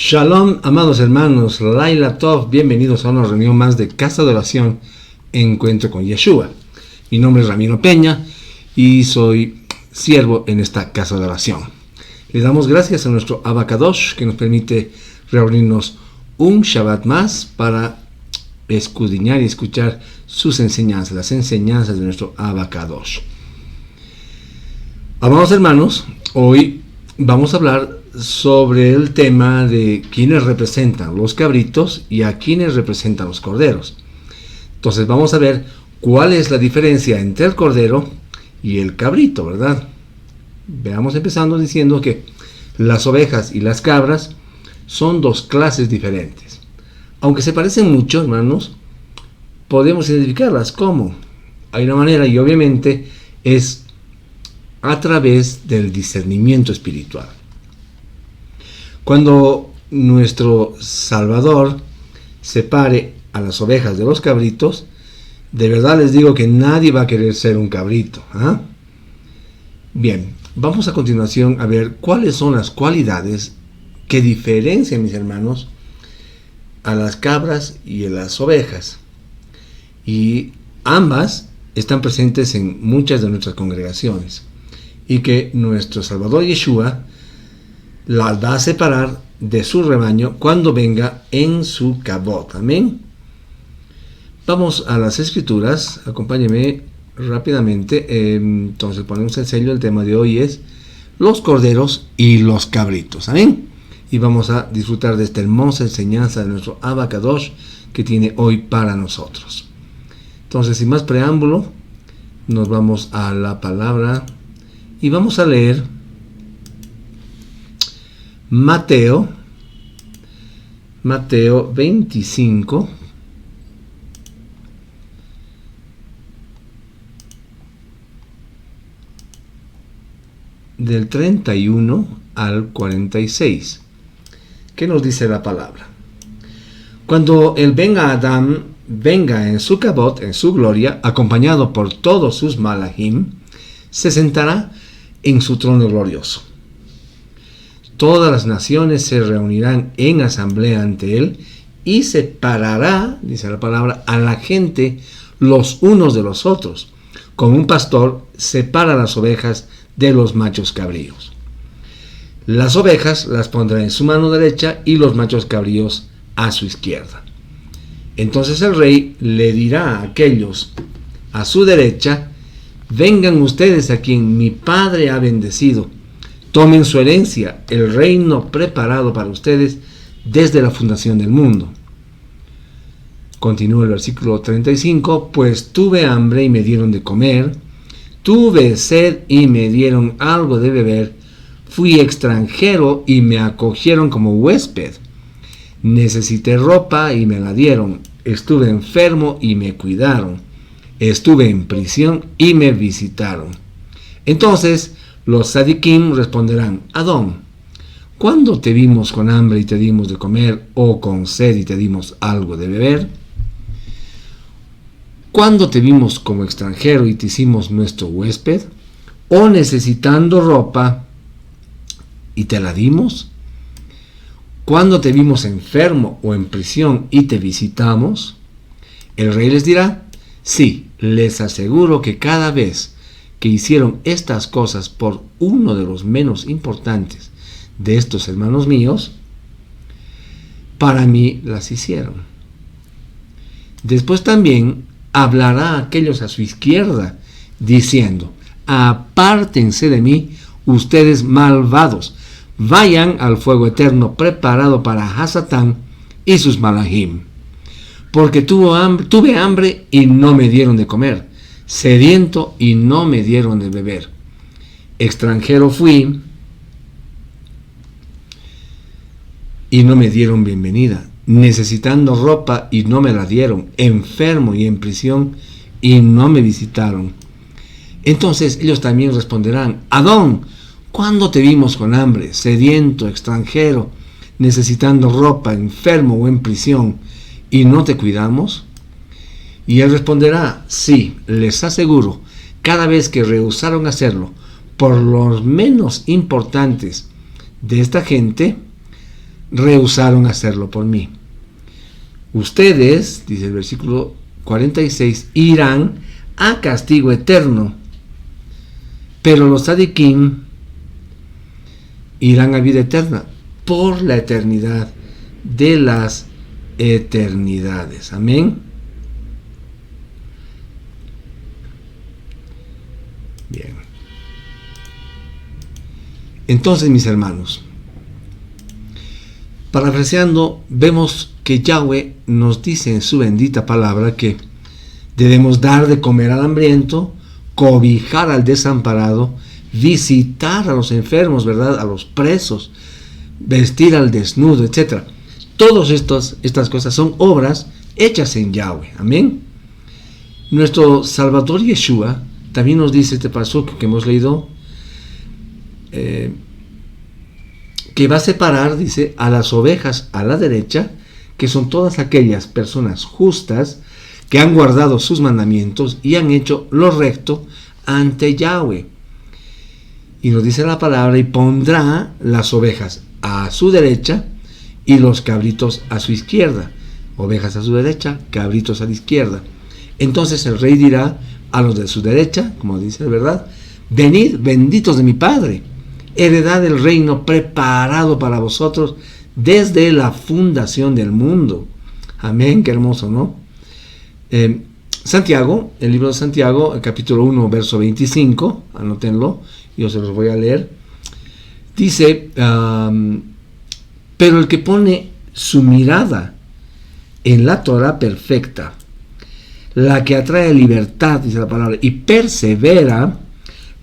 Shalom, amados hermanos, Laila Tov, bienvenidos a una reunión más de Casa de Oración, Encuentro con Yeshua. Mi nombre es Ramiro Peña y soy siervo en esta Casa de Oración. Le damos gracias a nuestro Abba Kadosh que nos permite reunirnos un Shabbat más para escudriñar y escuchar sus enseñanzas, las enseñanzas de nuestro Abba Kadosh. Amados hermanos, hoy vamos a hablar sobre el tema de quiénes representan los cabritos y a quiénes representan los corderos. Entonces vamos a ver cuál es la diferencia entre el cordero y el cabrito, ¿verdad? Veamos empezando diciendo que las ovejas y las cabras son dos clases diferentes. Aunque se parecen mucho, hermanos, podemos identificarlas. ¿Cómo? Hay una manera y obviamente es a través del discernimiento espiritual. Cuando nuestro Salvador separe a las ovejas de los cabritos, de verdad les digo que nadie va a querer ser un cabrito. Bien, vamos a continuación a ver cuáles son las cualidades que diferencian, mis hermanos, a las cabras y a las ovejas. Y ambas están presentes en muchas de nuestras congregaciones. Y que nuestro Salvador Yeshua las va a separar de su rebaño cuando venga en su cabot. Amén. Vamos a las escrituras. Acompáñenme rápidamente. Entonces ponemos el sello. El tema de hoy es los corderos y los cabritos. Amén. Y vamos a disfrutar de esta hermosa enseñanza de nuestro Abba Kadosh que tiene hoy para nosotros. Entonces, sin más preámbulo, nos vamos a la palabra y vamos a leer Mateo 25 del 31 al 46. ¿Qué nos dice la palabra? Cuando el Ben Adam venga en su cabot, en su gloria, acompañado por todos sus malachim, se sentará en su trono glorioso. Todas las naciones se reunirán en asamblea ante él y separará, dice la palabra, a la gente los unos de los otros, como un pastor separa las ovejas de los machos cabríos. Las ovejas las pondrá en su mano derecha y los machos cabríos a su izquierda. Entonces el rey le dirá a aquellos a su derecha: vengan ustedes a quien mi Padre ha bendecido. Tomen su herencia, el reino preparado para ustedes desde la fundación del mundo. Continúa el versículo 35. Pues tuve hambre y me dieron de comer. Tuve sed y me dieron algo de beber. Fui extranjero y me acogieron como huésped. Necesité ropa y me la dieron. Estuve enfermo y me cuidaron. Estuve en prisión y me visitaron. Entonces los tzadikim responderán: Adón, ¿cuándo te vimos con hambre y te dimos de comer, o con sed y te dimos algo de beber? ¿Cuándo te vimos como extranjero y te hicimos nuestro huésped, o necesitando ropa y te la dimos? ¿Cuándo te vimos enfermo o en prisión y te visitamos? El rey les dirá: sí, les aseguro que cada vez que hicieron estas cosas por uno de los menos importantes de estos hermanos míos, para mí las hicieron. Después también hablará a aquellos a su izquierda, diciendo: apártense de mí, ustedes malvados, vayan al fuego eterno preparado para Hasatán y sus malachim. Porque tuve hambre y no me dieron de comer, sediento y no me dieron de beber, extranjero fui y no me dieron bienvenida, necesitando ropa y no me la dieron, enfermo y en prisión y no me visitaron. Entonces ellos también responderán: Adón, ¿cuándo te vimos con hambre, sediento, extranjero, necesitando ropa, enfermo o en prisión, y no te cuidamos? Y él responderá: sí, les aseguro, cada vez que rehusaron hacerlo por los menos importantes de esta gente, rehusaron hacerlo por mí. Ustedes, dice el versículo 46, irán a castigo eterno, pero los tzadikim irán a vida eterna por la eternidad de las eternidades. Amén. Bien. Entonces, mis hermanos, parafraseando, vemos que Yahweh nos dice en su bendita palabra que debemos dar de comer al hambriento, cobijar al desamparado, visitar a los enfermos, ¿verdad?, a los presos, vestir al desnudo, etc. Todas estas cosas son obras hechas en Yahweh. Amén. Nuestro Salvador Yeshua también nos dice este pasaje que hemos leído, que va a separar, dice, a las ovejas a la derecha, que son todas aquellas personas justas que han guardado sus mandamientos y han hecho lo recto ante Yahweh. Y nos dice la palabra, y pondrá las ovejas a su derecha y los cabritos a su izquierda. Ovejas a su derecha, cabritos a la izquierda. Entonces el rey dirá a los de su derecha, como dice, ¿verdad?, venid, benditos de mi Padre, heredad del reino preparado para vosotros desde la fundación del mundo. Amén, qué hermoso, ¿no? Santiago, el libro de Santiago, el capítulo 1, verso 25, anótenlo, yo se los voy a leer. Dice, pero el que pone su mirada en la Torah perfecta, la que atrae libertad, dice la palabra, y persevera,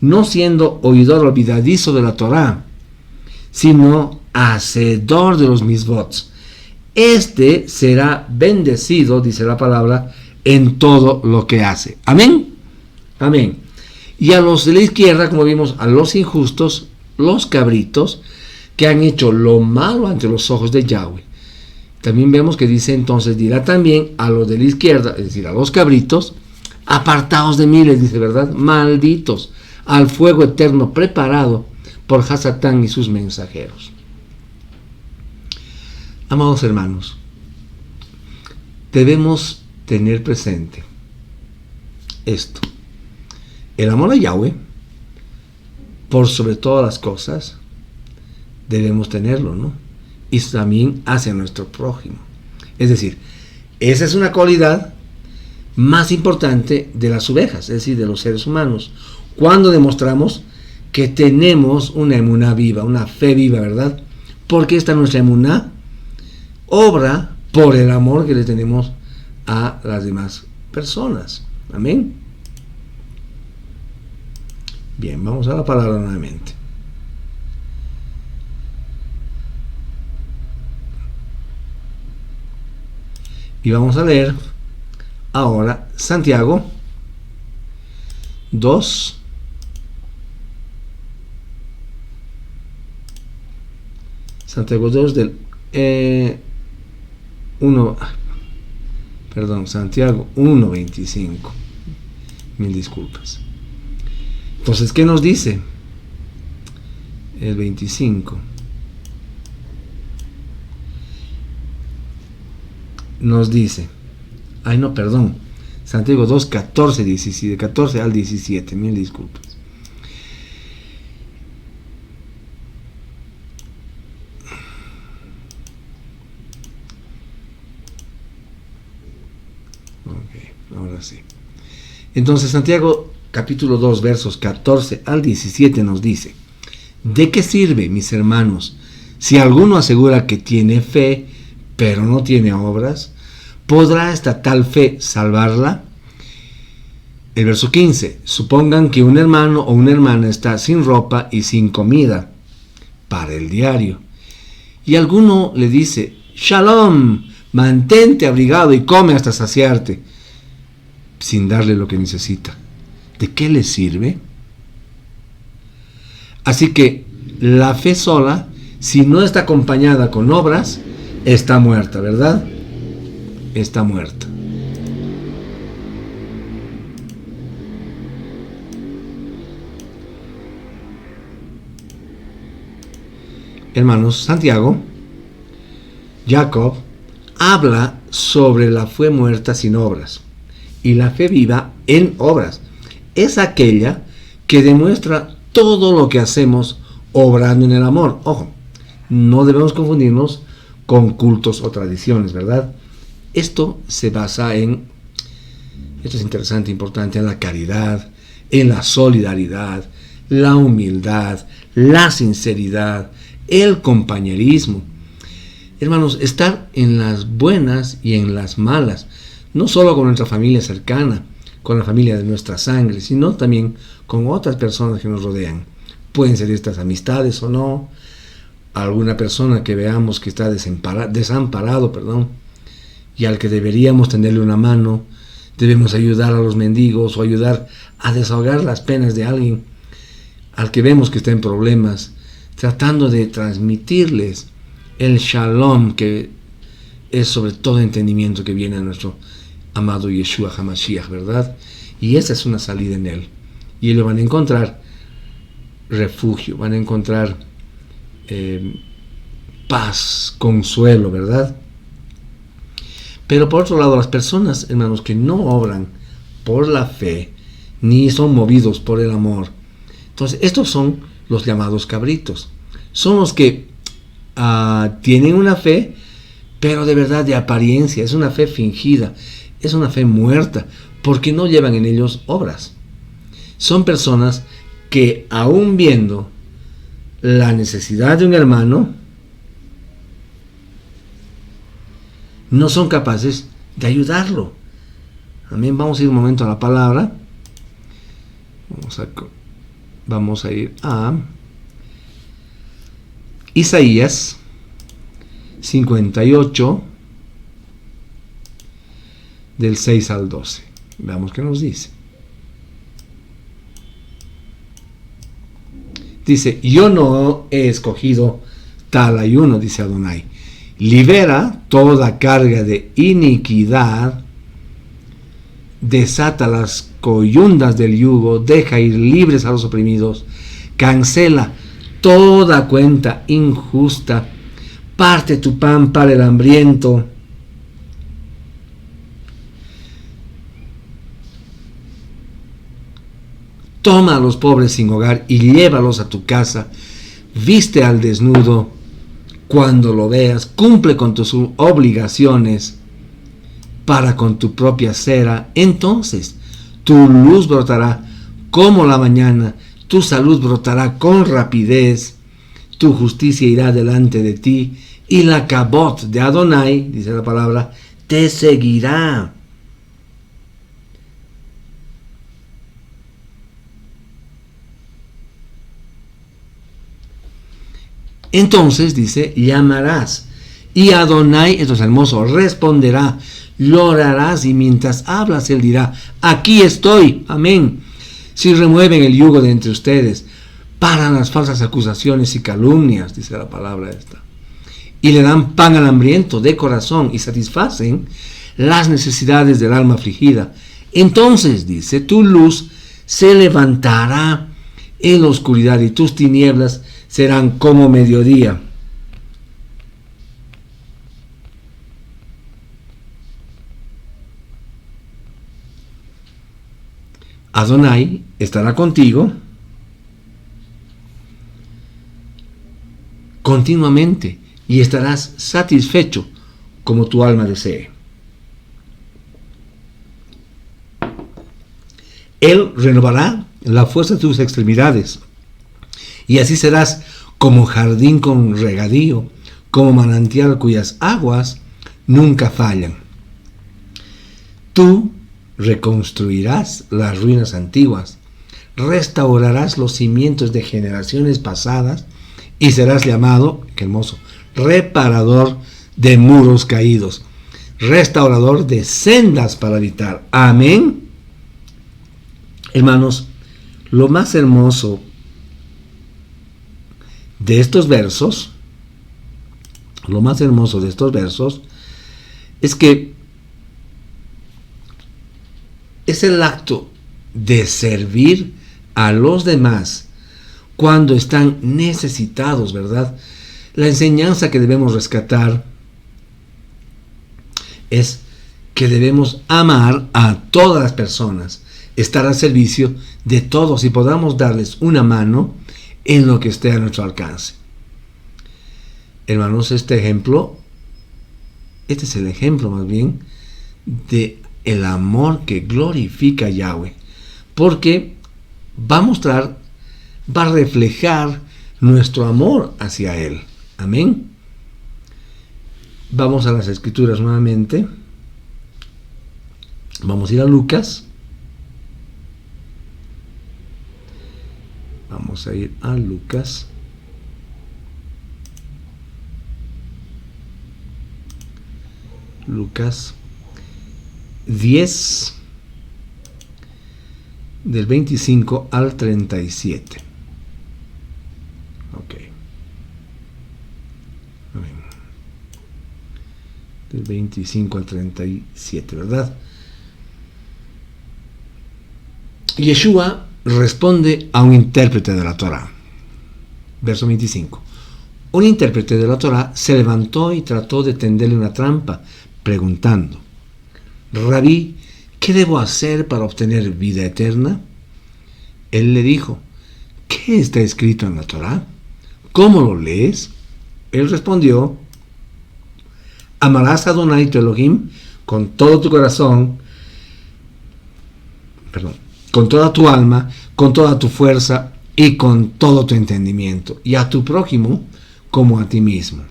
no siendo oidor olvidadizo de la Torah, sino hacedor de los misvots, este será bendecido, dice la palabra, en todo lo que hace. Amén. Amén. Y a los de la izquierda, como vimos, a los injustos, los cabritos, que han hecho lo malo ante los ojos de Yahweh. También vemos que dice, entonces dirá también a los de la izquierda, es decir, a los cabritos, apartaos de mí, les dice, ¿verdad?, malditos, al fuego eterno preparado por Hasatán y sus mensajeros. Amados hermanos, debemos tener presente esto: el amor a Yahweh, por sobre todas las cosas, debemos tenerlo, ¿no? Y también hacia nuestro prójimo. Es decir, esa es una cualidad más importante de las ovejas, es decir, de los seres humanos, cuando demostramos que tenemos una emuná viva, una fe viva, ¿verdad? Porque esta nuestra emuná obra por el amor que le tenemos a las demás personas. Amén. Bien, vamos a la palabra nuevamente. Y vamos a leer ahora Santiago 2, Santiago 2 del 1, perdón, Santiago 1:25. Mil disculpas. Entonces, ¿qué nos dice? El 25. Nos dice, Santiago 2, 14, 17, 14 al 17, mil disculpas. Ok, ahora sí. Entonces Santiago capítulo 2, versos 14 al 17 nos dice, ¿de qué sirve, mis hermanos, si alguno asegura que tiene fe, pero no tiene obras? ¿Podrá esta tal fe salvarla? El verso 15. Supongan que un hermano o una hermana está sin ropa y sin comida para el diario, y alguno le dice, Shalom, mantente abrigado y come hasta saciarte, sin darle lo que necesita. ¿De qué le sirve? Así que la fe sola, si no está acompañada con obras, está muerta, ¿verdad? Está muerta. Hermanos, Santiago Jacob habla sobre la fe muerta sin obras y la fe viva en obras. Es aquella que demuestra todo lo que hacemos obrando en el amor. Ojo, no debemos confundirnos con cultos o tradiciones, ¿verdad? Esto se basa en, esto es interesante, importante, en la caridad, en la solidaridad, la humildad, la sinceridad, el compañerismo. Hermanos, estar en las buenas y en las malas, no solo con nuestra familia cercana, con la familia de nuestra sangre, sino también con otras personas que nos rodean. Pueden ser estas amistades o no, alguna persona que veamos que está desamparado, y al que deberíamos tenderle una mano. Debemos ayudar a los mendigos o ayudar a desahogar las penas de alguien al que vemos que está en problemas, tratando de transmitirles el shalom, que es sobre todo entendimiento que viene a nuestro amado Yeshua HaMashiach, ¿verdad? Y esa es una salida en él. Y ellos van a encontrar refugio, van a encontrar paz, consuelo, ¿verdad? Pero por otro lado, las personas, hermanos, que no obran por la fe, ni son movidos por el amor, entonces estos son los llamados cabritos. Son los que tienen una fe, pero de verdad de apariencia, es una fe fingida, es una fe muerta, porque no llevan en ellos obras. Son personas que, aún viendo la necesidad de un hermano, no son capaces de ayudarlo. Amén. Vamos a ir un momento a la palabra. Vamos a ir a Isaías 58, del 6 al 12. Veamos qué nos dice. Dice: yo no he escogido tal ayuno, dice Adonai. Libera toda carga de iniquidad, desata las coyundas del yugo, deja ir libres a los oprimidos, cancela toda cuenta injusta, parte tu pan para el hambriento, toma a los pobres sin hogar y llévalos a tu casa, viste al desnudo cuando lo veas, cumple con tus obligaciones para con tu propia cera. Entonces tu luz brotará como la mañana, tu salud brotará con rapidez, tu justicia irá delante de ti, y la cabot de Adonai, dice la palabra, te seguirá. Entonces, dice, llamarás, y Adonai, esto es hermoso, responderá, llorarás, y mientras hablas, él dirá, aquí estoy, amén. Si remueven el yugo de entre ustedes, paran las falsas acusaciones y calumnias, dice la palabra esta, y le dan pan al hambriento de corazón, y satisfacen las necesidades del alma afligida. Entonces, dice, tu luz se levantará en la oscuridad, y tus tinieblas serán como mediodía. Adonai estará contigo continuamente y estarás satisfecho como tu alma desee. Él renovará la fuerza de tus extremidades, y así serás como jardín con regadío, como manantial cuyas aguas nunca fallan. Tú reconstruirás las ruinas antiguas, restaurarás los cimientos de generaciones pasadas, y serás llamado, qué hermoso, reparador de muros caídos, restaurador de sendas para habitar. Amén. Hermanos, lo más hermoso de estos versos, es que es el acto de servir a los demás cuando están necesitados, ¿verdad? La enseñanza que debemos rescatar es que debemos amar a todas las personas, estar al servicio de todos y podamos darles una mano en lo que esté a nuestro alcance. Hermanos, este es el ejemplo más bien de el amor que glorifica a Yahweh, porque va a reflejar nuestro amor hacia Él. Amén. Vamos a las Escrituras nuevamente. Vamos a ir a Lucas. Vamos a ir a Lucas. Lucas 10, del 25 al 37. Ok. Del 25 al 37, ¿verdad? Yeshua responde a un intérprete de la Torá. Verso 25. Un intérprete de la Torá se levantó y trató de tenderle una trampa, preguntando: Rabí, ¿qué debo hacer para obtener vida eterna? Él le dijo: ¿qué está escrito en la Torá? ¿Cómo lo lees? Él respondió: amarás a Adonai tu Elohim con todo tu corazón, con toda tu alma, con toda tu fuerza y con todo tu entendimiento, y a tu prójimo como a ti mismo.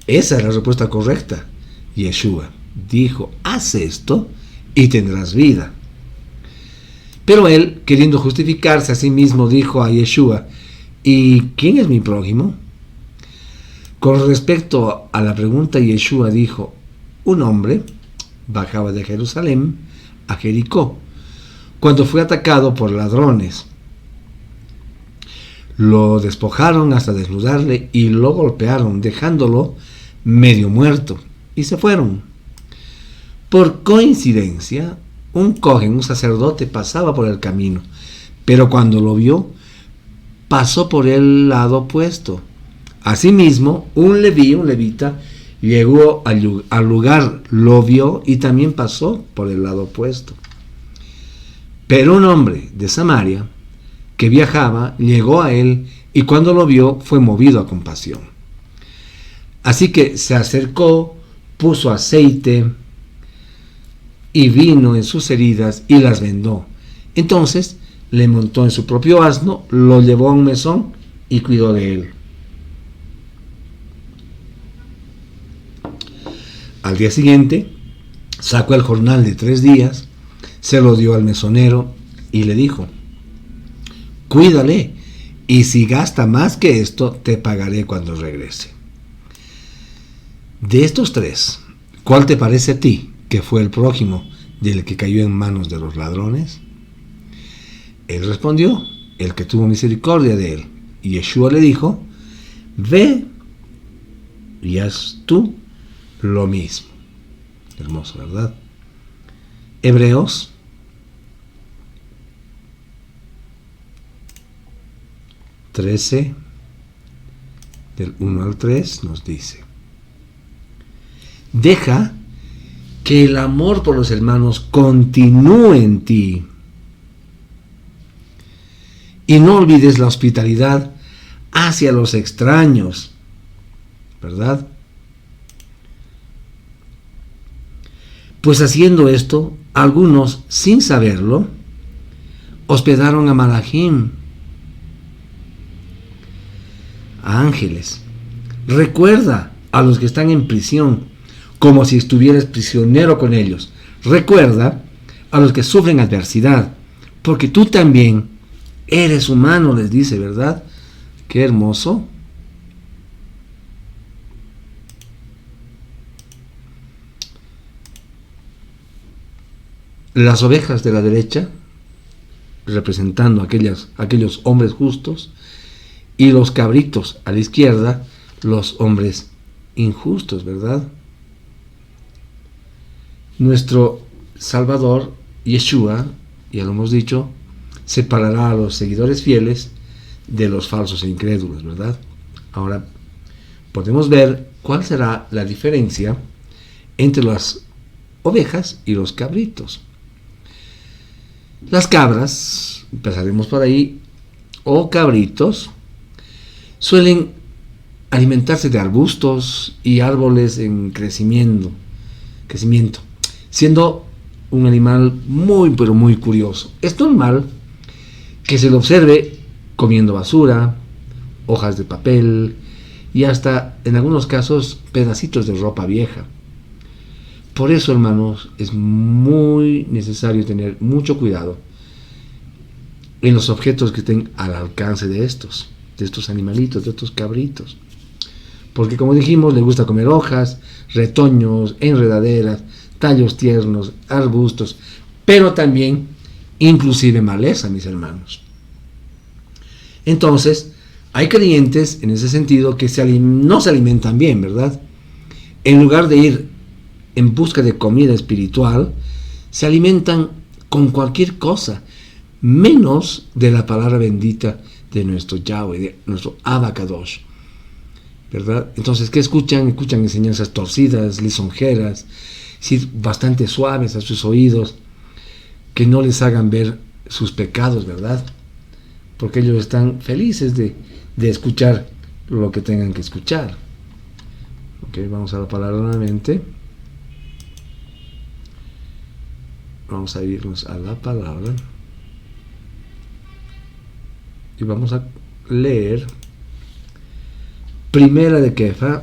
Esa es la respuesta correcta. Yeshua dijo: haz esto y tendrás vida. Pero él, queriendo justificarse a sí mismo, dijo a Yeshua: ¿y quién es mi prójimo? Con respecto a la pregunta, Yeshua dijo: un hombre bajaba de Jerusalén a Jericó cuando fue atacado por ladrones. Lo despojaron hasta desnudarle y lo golpearon, dejándolo medio muerto, y se fueron. Por coincidencia, un cohen, un sacerdote, pasaba por el camino, pero cuando lo vio, pasó por el lado opuesto. Asimismo, un levita, llegó al lugar, lo vio y también pasó por el lado opuesto. Pero un hombre de Samaria que viajaba llegó a él y cuando lo vio fue movido a compasión. Así que se acercó, puso aceite y vino en sus heridas y las vendó. Entonces le montó en su propio asno, lo llevó a un mesón y cuidó de él. Al día siguiente sacó el jornal de 3 días, se lo dio al mesonero y le dijo: cuídale, y si gasta más que esto, te pagaré cuando regrese. De estos 3, ¿cuál te parece a ti que fue el prójimo del que cayó en manos de los ladrones? Él respondió: el que tuvo misericordia de él. Y Yeshua le dijo: ve y haz tú lo mismo. Hermoso, ¿verdad? Hebreos 13, del 1 al 3, nos dice: deja que el amor por los hermanos continúe en ti y no olvides la hospitalidad hacia los extraños, ¿verdad? Pues haciendo esto, algunos, sin saberlo, hospedaron a malajim, a ángeles. Recuerda a los que están en prisión, como si estuvieras prisionero con ellos. Recuerda a los que sufren adversidad, porque tú también eres humano, les dice, ¿verdad? Qué hermoso. Las ovejas de la derecha, representando aquellos hombres justos, y los cabritos a la izquierda, los hombres injustos, ¿verdad? Nuestro Salvador, Yeshua, ya lo hemos dicho, separará a los seguidores fieles de los falsos e incrédulos, ¿verdad? Ahora podemos ver cuál será la diferencia entre las ovejas y los cabritos. Las cabras, empezaremos por ahí, o cabritos, suelen alimentarse de arbustos y árboles en crecimiento, siendo un animal muy pero muy curioso. Es normal que se lo observe comiendo basura, hojas de papel y hasta en algunos casos pedacitos de ropa vieja. Por eso, hermanos, es muy necesario tener mucho cuidado en los objetos que estén al alcance de estos animalitos, de estos cabritos. Porque, como dijimos, les gusta comer hojas, retoños, enredaderas, tallos tiernos, arbustos, pero también inclusive maleza, mis hermanos. Entonces, hay creyentes en ese sentido que no se alimentan bien, ¿verdad? En lugar de ir en busca de comida espiritual, se alimentan con cualquier cosa, menos de la palabra bendita de nuestro Yahweh, de nuestro Abacadosh, ¿verdad? Entonces, ¿qué escuchan? Escuchan enseñanzas torcidas, lisonjeras, bastante suaves a sus oídos, que no les hagan ver sus pecados, ¿verdad? Porque ellos están felices de escuchar lo que tengan que escuchar. Ok, vamos a la palabra nuevamente. Vamos a irnos a la palabra y vamos a leer Primera de Pedro,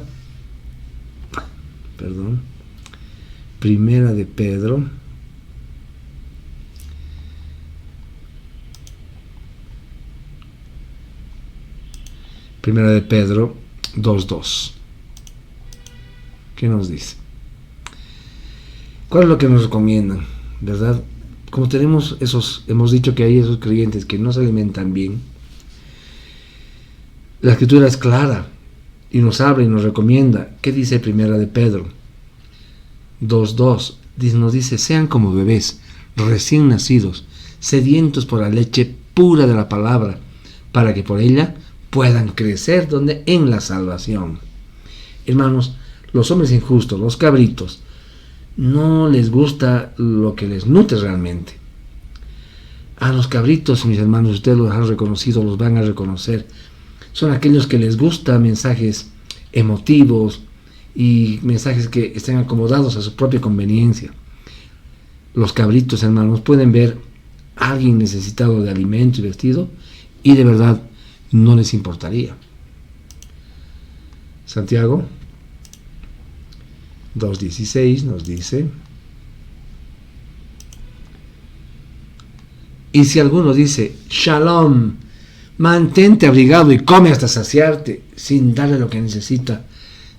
Primera de Pedro 2:2. ¿Qué nos dice? ¿Cuál es lo que nos recomiendan? ¿Verdad? Como hemos dicho que hay esos creyentes que no se alimentan bien, la escritura es clara y nos habla y nos recomienda. ¿Qué dice Primera de Pedro 2:2? Nos dice: sean como bebés recién nacidos, sedientos por la leche pura de la palabra, para que por ella puedan crecer en la salvación. Hermanos, los hombres injustos, los cabritos, no les gusta lo que les nutre realmente. A los cabritos, mis hermanos, ustedes los han reconocido, los van a reconocer. Son aquellos que les gustan mensajes emotivos y mensajes que estén acomodados a su propia conveniencia. Los cabritos, hermanos, pueden ver a alguien necesitado de alimento y vestido y de verdad no les importaría. Santiago 2:16 nos dice: y si alguno dice Shalom, mantente abrigado y come hasta saciarte, sin darle lo que necesita,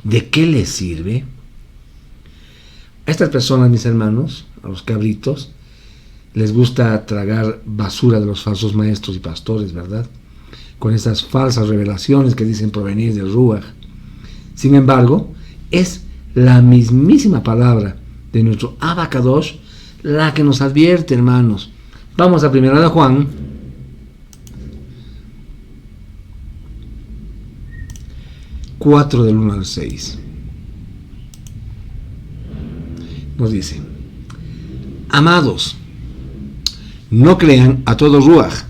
¿de qué le sirve? A estas personas, mis hermanos, a los cabritos, les gusta tragar basura de los falsos maestros y pastores, ¿verdad? Con esas falsas revelaciones que dicen provenir del Ruach. Sin embargo, es la mismísima palabra de nuestro Abacadosh la que nos advierte, hermanos. Vamos a 1 de Juan 4 del 1 al 6. Nos dice: amados, no crean a todo Ruach.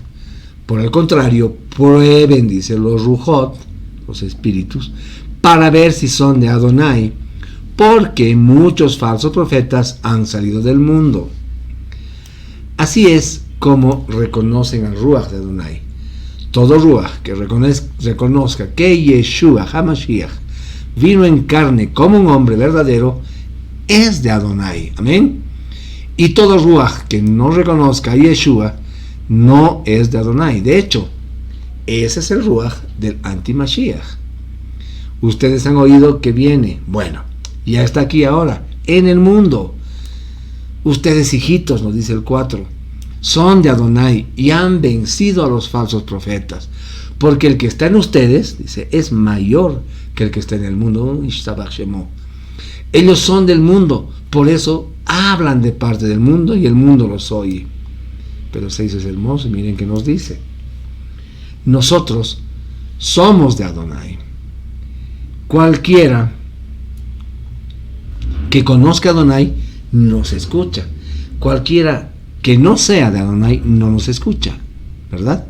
Por el contrario, prueben, dice, los Ruhot, los espíritus, para ver si son de Adonai, porque muchos falsos profetas han salido del mundo. Así es como reconocen al Ruach de Adonai. Todo Ruach que reconozca que Yeshua HaMashiach vino en carne como un hombre verdadero es de Adonai. Amén. Y todo Ruach que no reconozca a Yeshua no es de Adonai. De hecho, ese es el Ruach del anti-Mashiach. Ustedes han oído que viene. Bueno, ya está aquí ahora, en el mundo. Ustedes, hijitos, nos dice el 4, son de Adonai y han vencido a los falsos profetas. Porque el que está en ustedes, dice, es mayor que el que está en el mundo. Ellos son del mundo, por eso hablan de parte del mundo y el mundo los oye. Pero 6 es hermoso, miren que nos dice: nosotros somos de Adonai. Cualquiera que conozca a Adonai nos escucha. Cualquiera que no sea de Adonai no nos escucha, ¿verdad?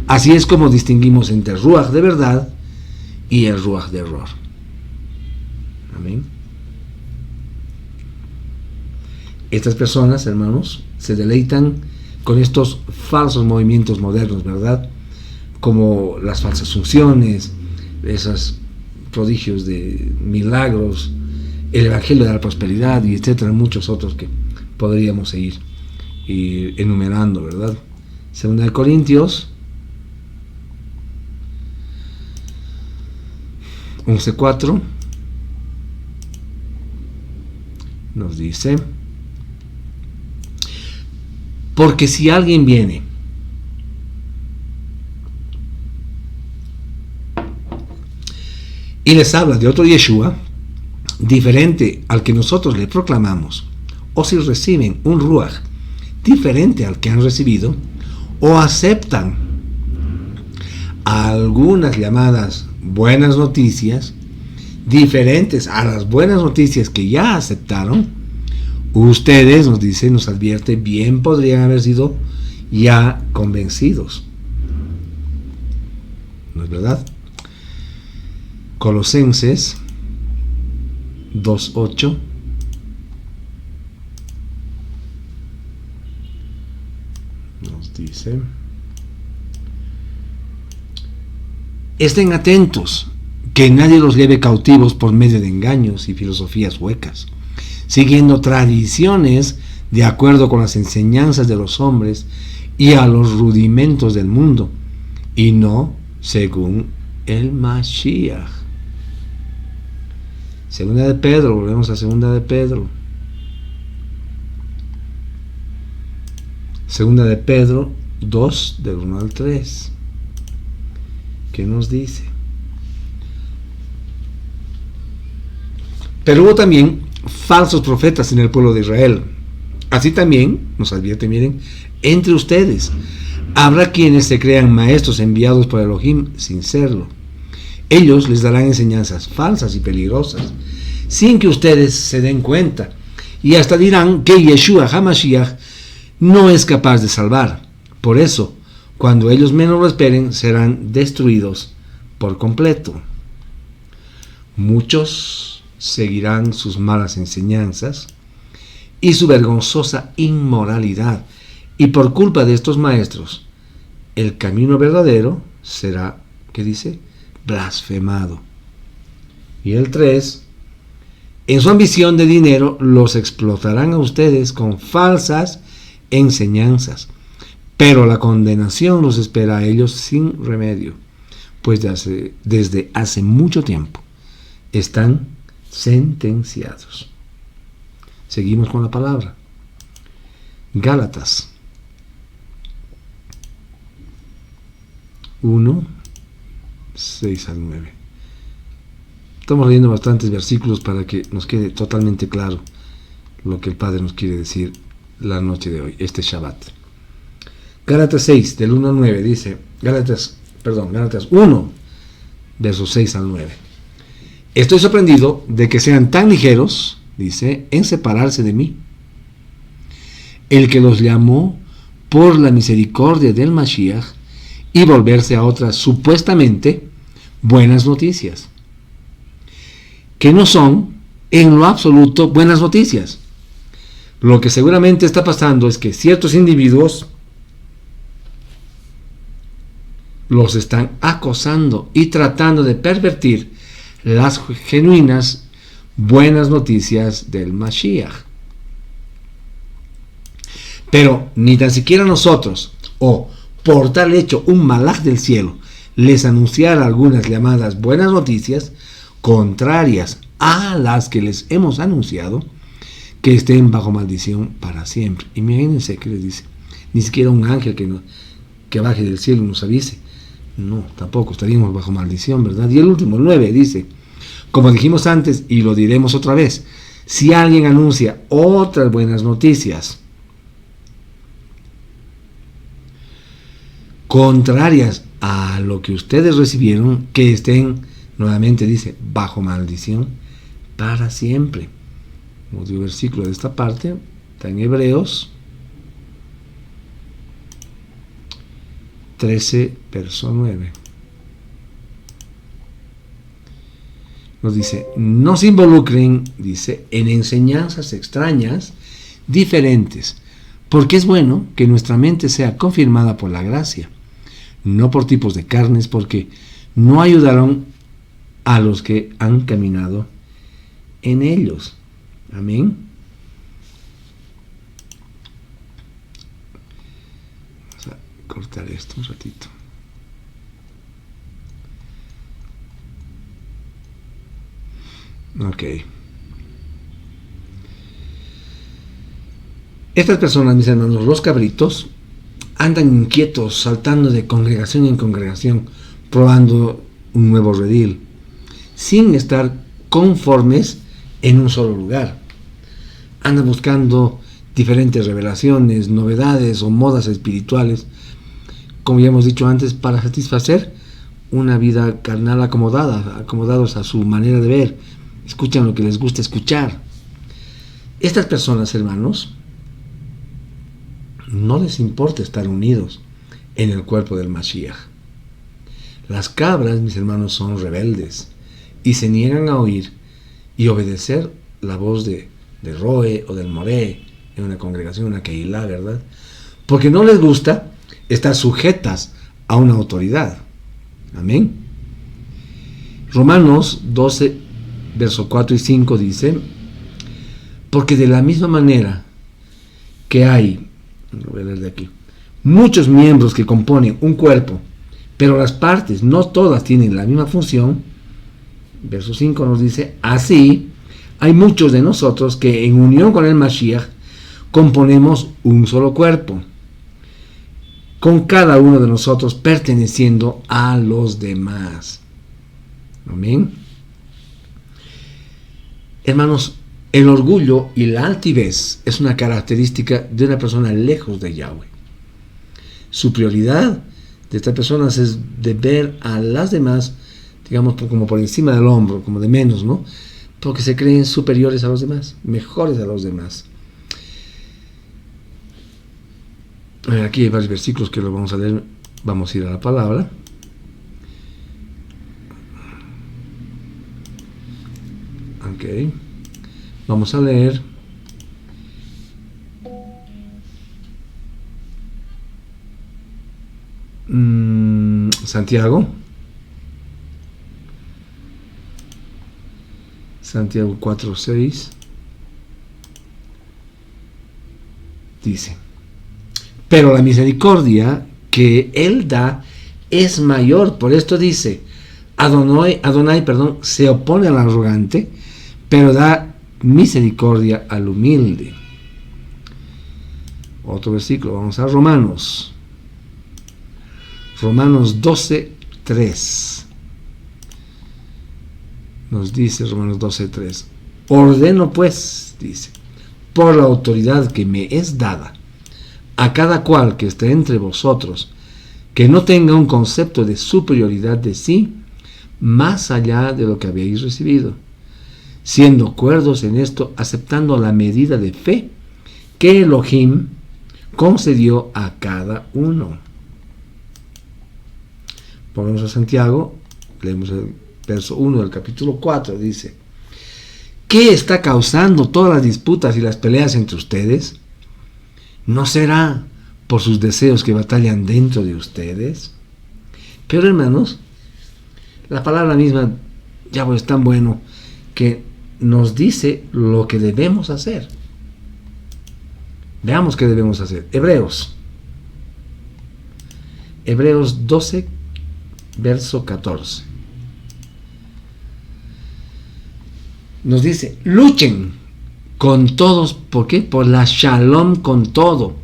Así es como distinguimos entre Ruach de verdad y el Ruach de error. Amén. Estas personas, hermanos, se deleitan con estos falsos movimientos modernos, ¿verdad? Como las falsas unciones, esos prodigios de milagros, el evangelio de la prosperidad y etcétera, muchos otros que podríamos seguir enumerando, ¿verdad? Segunda de Corintios 11:4 nos dice: porque si alguien viene y les habla de otro Yeshua diferente al que nosotros le proclamamos, o si reciben un Ruach diferente al que han recibido, o aceptan algunas llamadas buenas noticias diferentes a las buenas noticias que ya aceptaron, ustedes, nos dice, nos advierte, bien podrían haber sido ya convencidos. ¿No es verdad? Colosenses 2:8 nos dice: estén atentos, que nadie los lleve cautivos por medio de engaños y filosofías huecas, siguiendo tradiciones de acuerdo con las enseñanzas de los hombres y a los rudimentos del mundo, y no según el Mashiach. Segunda de Pedro, volvemos a Segunda de Pedro. Segunda de Pedro 2, del 1 al 3. ¿Qué nos dice? Pero hubo también falsos profetas en el pueblo de Israel. Así también, nos advierte, miren, entre ustedes habrá quienes se crean maestros enviados por Elohim sin serlo. Ellos les darán enseñanzas falsas y peligrosas, sin que ustedes se den cuenta, y hasta dirán que Yeshua HaMashiach no es capaz de salvar. Por eso, cuando ellos menos lo esperen, serán destruidos por completo. Muchos seguirán sus malas enseñanzas y su vergonzosa inmoralidad, y por culpa de estos maestros, el camino verdadero será, ¿qué dice?, blasfemado. Y el 3, en su ambición de dinero los explotarán a ustedes con falsas enseñanzas, pero la condenación los espera a ellos sin remedio, pues desde hace mucho tiempo están sentenciados. Seguimos con la palabra. Gálatas 1, 6 al 9. Estamos leyendo bastantes versículos para que nos quede totalmente claro lo que el Padre nos quiere decir la noche de hoy, este Shabbat. Gálatas 6, del 1 al 9, dice, Gálatas 1, versos 6 al 9. Estoy sorprendido de que sean tan ligeros, dice, en separarse de mí. El que los llamó por la misericordia del Mashiach y volverse a otras supuestamente buenas noticias, que no son en lo absoluto buenas noticias. Lo que seguramente está pasando es que ciertos individuos los están acosando y tratando de pervertir las genuinas buenas noticias del Mashiach. Pero ni tan siquiera nosotros, o por tal hecho un malaj del cielo, les anunciara algunas llamadas buenas noticias contrarias a las que les hemos anunciado, que estén bajo maldición para siempre. Imagínense que les dice, ni siquiera un ángel que baje del cielo y nos avise. No, tampoco estaríamos bajo maldición, ¿verdad? Y el último, el 9, dice, como dijimos antes y lo diremos otra vez, si alguien anuncia otras buenas noticias contrarias a lo que ustedes recibieron, que estén, nuevamente dice, bajo maldición para siempre. Como digo, versículo de esta parte está en Hebreos 13, verso 9. Nos dice, no se involucren, dice, en enseñanzas extrañas, diferentes, porque es bueno que nuestra mente sea confirmada por la gracia, no por tipos de carnes, porque no ayudaron a los que han caminado en ellos. Amén. Vamos a cortar esto un ratito. Ok. Estas personas, mis hermanos, los cabritos, andan inquietos, saltando de congregación en congregación, probando un nuevo redil, sin estar conformes en un solo lugar. Andan buscando diferentes revelaciones, novedades o modas espirituales, como ya hemos dicho antes, para satisfacer una vida carnal acomodados a su manera de ver. Escuchan lo que les gusta escuchar. Estas personas, hermanos, no les importa estar unidos en el cuerpo del Mashiach. Las cabras, mis hermanos, son rebeldes y se niegan a oír y obedecer la voz de Roe o del Moré en una congregación, una Keilah, ¿verdad? Porque no les gusta estar sujetas a una autoridad. Amén. Romanos 12, verso 4 y 5 dice, porque de la misma manera que hay, lo voy a leer de aquí, muchos miembros que componen un cuerpo, pero las partes no todas tienen la misma función, verso 5 nos dice, así hay muchos de nosotros que en unión con el Mashiach componemos un solo cuerpo, con cada uno de nosotros perteneciendo a los demás. Amén. Hermanos, el orgullo y la altivez es una característica de una persona lejos de Yahweh. Su prioridad de estas personas es de ver a las demás, digamos, como por encima del hombro, como de menos, ¿no? Porque se creen superiores a los demás, mejores a los demás. Aquí hay varios versículos que lo vamos a leer. Vamos a ir a la palabra. Ok. Vamos a leer Santiago 4:6 dice, pero la misericordia que Él da es mayor. Por esto dice, Adonai, se opone al arrogante, pero da misericordia al humilde. Otro versículo, vamos a Romanos 12:3. Nos dice Romanos 12:3, ordeno pues, dice, por la autoridad que me es dada, a cada cual que esté entre vosotros, que no tenga un concepto de superioridad de sí, más allá de lo que habéis recibido, siendo cuerdos en esto, aceptando la medida de fe que Elohim concedió a cada uno. Ponemos a Santiago, leemos el verso 1 del capítulo 4, dice, ¿qué está causando todas las disputas y las peleas entre ustedes? ¿No será por sus deseos que batallan dentro de ustedes? Pero hermanos, la palabra misma, ya es tan bueno que nos dice lo que debemos hacer. Veamos qué debemos hacer. Hebreos 12, verso 14. Nos dice, luchen con todos. ¿Por qué? Por la shalom con todo.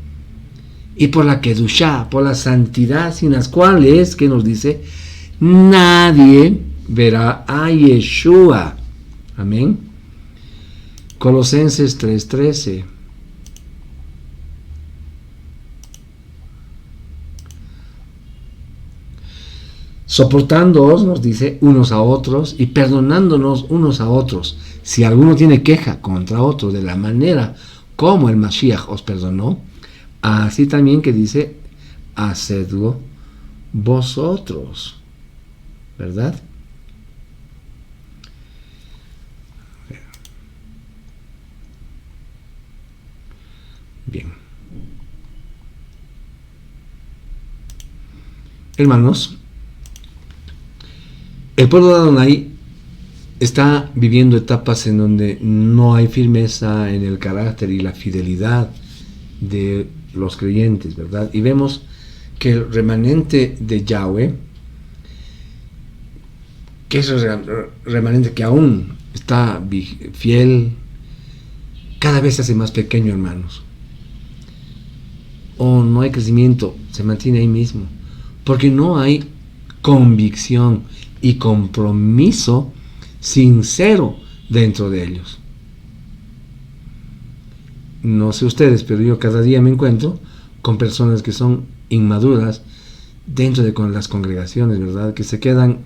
Y por la kedushá, por la santidad, sin las cuales, que nos dice, nadie verá a Yeshua. Amén. Colosenses 3:13. Soportándoos, nos dice, unos a otros y perdonándonos unos a otros, Si alguno tiene queja contra otro de la manera como el Mashiach os perdonó, así también que dice, hacedlo vosotros, ¿verdad? Bien. Hermanos, el pueblo de Adonai está viviendo etapas en donde no hay firmeza en el carácter y la fidelidad de los creyentes, ¿verdad? Y vemos que el remanente de Yahweh, que es el remanente que aún está fiel, cada vez se hace más pequeño, hermanos. O no hay crecimiento, se mantiene ahí mismo, porque no hay convicción y compromiso sincero dentro de ellos. No sé ustedes, pero yo cada día me encuentro con personas que son inmaduras dentro de las congregaciones, ¿verdad? Que se quedan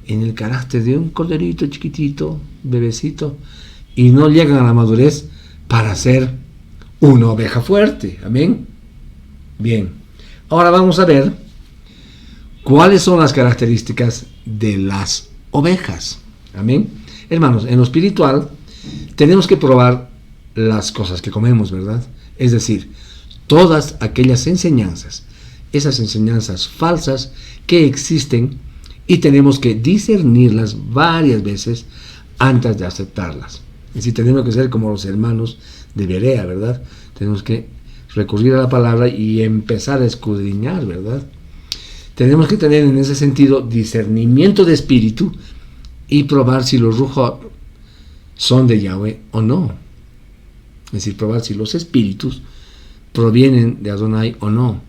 en el carácter de un corderito chiquitito, bebecito, y no llegan a la madurez para ser una oveja fuerte. Amén. Bien, ahora vamos a ver cuáles son las características de las ovejas. Amén. Hermanos, en lo espiritual tenemos que probar las cosas que comemos, ¿verdad? Es decir, todas aquellas enseñanzas, esas enseñanzas falsas que existen, y tenemos que discernirlas varias veces antes de aceptarlas. Es decir, tenemos que ser como los hermanos de Berea, ¿verdad? Tenemos que recurrir a la palabra y empezar a escudriñar, ¿verdad? Tenemos que tener en ese sentido discernimiento de espíritu y probar si los Ruhot son de Yahweh o no. Es decir, probar si los espíritus provienen de Adonai o no.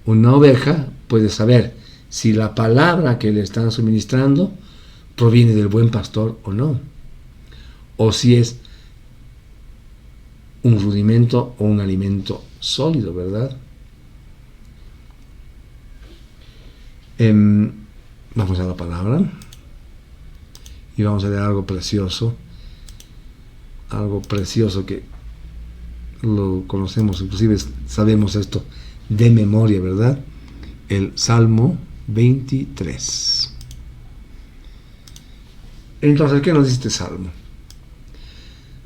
Una oveja puede saber si la palabra que le están suministrando proviene del buen pastor o no. O si es un rudimento o un alimento sólido, ¿verdad? Vamos a la palabra y vamos a leer algo precioso que lo conocemos, inclusive sabemos esto de memoria, ¿verdad? El Salmo 23. Entonces, ¿qué nos dice este salmo?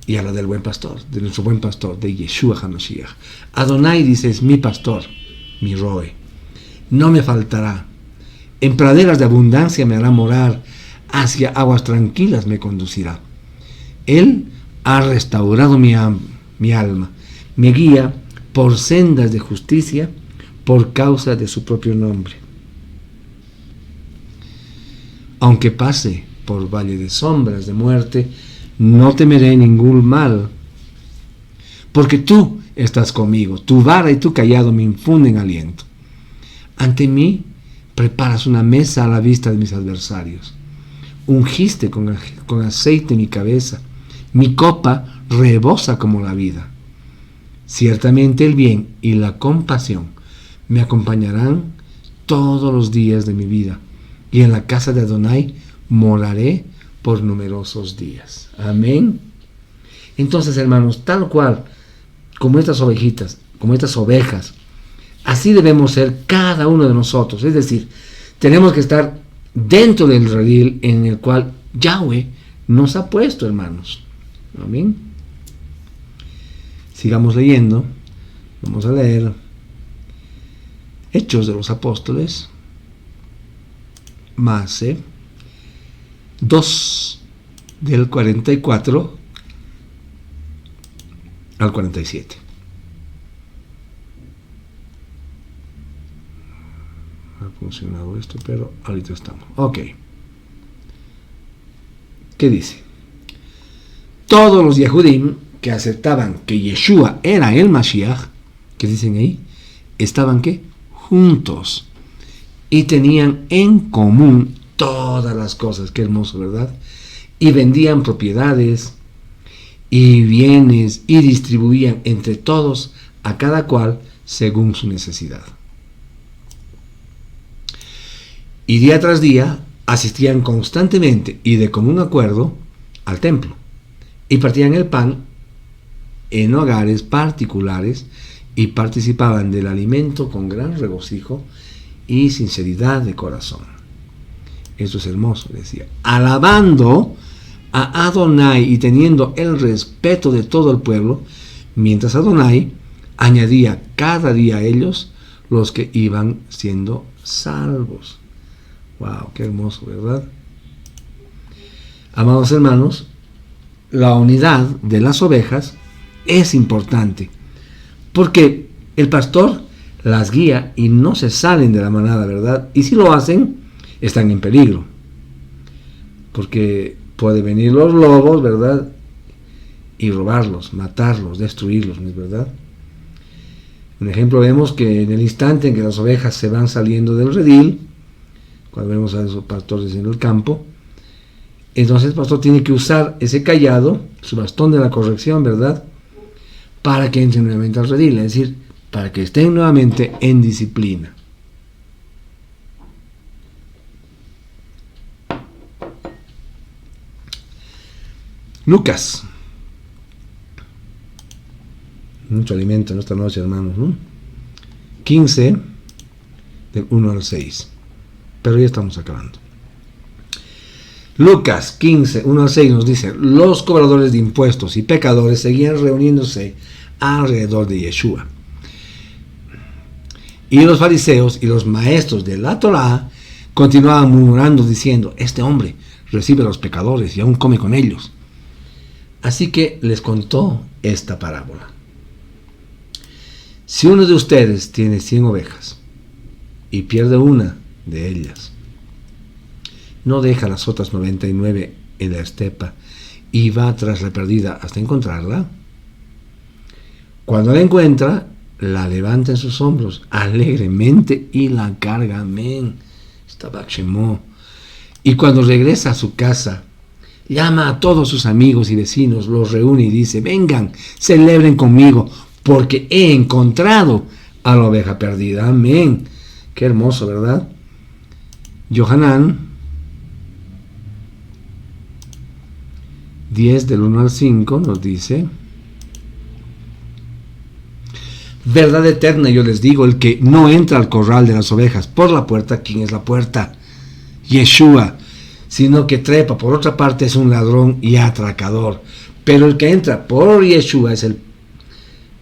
Y habla del buen pastor, de nuestro buen pastor, de Yeshua HaMashiach. Adonai dice, es mi pastor, mi roe, no me faltará. En praderas de abundancia me hará morar, hacia aguas tranquilas me conducirá. Él ha restaurado mi alma, me guía por sendas de justicia, por causa de su propio nombre. Aunque pase por valle de sombras de muerte, no temeré ningún mal, porque tú estás conmigo, tu vara y tu cayado me infunden aliento. Ante mí preparas una mesa a la vista de mis adversarios. Ungiste con aceite mi cabeza, mi copa rebosa como la vida. Ciertamente el bien y la compasión me acompañarán todos los días de mi vida, y en la casa de Adonai moraré por numerosos días. Amén. Entonces, hermanos, tal cual como estas ovejitas, como estas ovejas, así debemos ser cada uno de nosotros. Es decir, tenemos que estar dentro del redil en el cual Yahweh nos ha puesto, hermanos. Amén. Sigamos leyendo. Vamos a leer Hechos de los Apóstoles, Mase 2, del 44 al 47. Ha funcionado esto, pero ahorita estamos. Ok. ¿Qué dice? Todos los Yehudim que aceptaban que Yeshua era el Mashiach, ¿qué dicen ahí? Estaban ¿qué? Juntos. Y tenían en común todas las cosas. Qué hermoso, ¿verdad? Y vendían propiedades y bienes y distribuían entre todos a cada cual según su necesidad. Y día tras día asistían constantemente y de común acuerdo al templo y partían el pan en hogares particulares y participaban del alimento con gran regocijo y sinceridad de corazón. Eso es hermoso, decía. Alabando a Adonai y teniendo el respeto de todo el pueblo, mientras Adonai añadía cada día a ellos los que iban siendo salvos. ¡Wow! ¡Qué hermoso!, ¿verdad? Amados hermanos, la unidad de las ovejas es importante, porque el pastor las guía y no se salen de la manada, ¿verdad? Y si lo hacen, están en peligro, porque pueden venir los lobos, ¿verdad? Y robarlos, matarlos, destruirlos, ¿no es verdad? Un ejemplo, vemos que en el instante en que las ovejas se van saliendo del redil, cuando vemos a esos pastores en el campo, entonces el pastor tiene que usar ese cayado, su bastón de la corrección, ¿verdad?, para que entren nuevamente al redil, es decir, para que estén nuevamente en disciplina. Lucas. Mucho alimento en esta noche, hermanos, ¿no? 15, del 1 al 6. Pero ya estamos acabando. Lucas 15, 1 al 6 nos dice: los cobradores de impuestos y pecadores seguían reuniéndose alrededor de Yeshua. Y los fariseos y los maestros de la Torá continuaban murmurando diciendo: este hombre recibe a los pecadores y aún come con ellos. Así que les contó esta parábola. Si uno de ustedes tiene 100 ovejas y pierde una de ellas, ¿no deja las otras 99 en la estepa y va tras la perdida hasta encontrarla? Cuando la encuentra, la levanta en sus hombros alegremente y la carga. Amén. Y cuando regresa a su casa, llama a todos sus amigos y vecinos, los reúne y dice: vengan, celebren conmigo, porque he encontrado a la oveja perdida. Amén. Qué hermoso, ¿verdad? Yohanan 10 del 1 al 5 nos dice: verdad eterna yo les digo, el que no entra al corral de las ovejas por la puerta, ¿quién es la puerta? Yeshua, sino que trepa por otra parte es un ladrón y atracador. Pero el que entra por Yeshua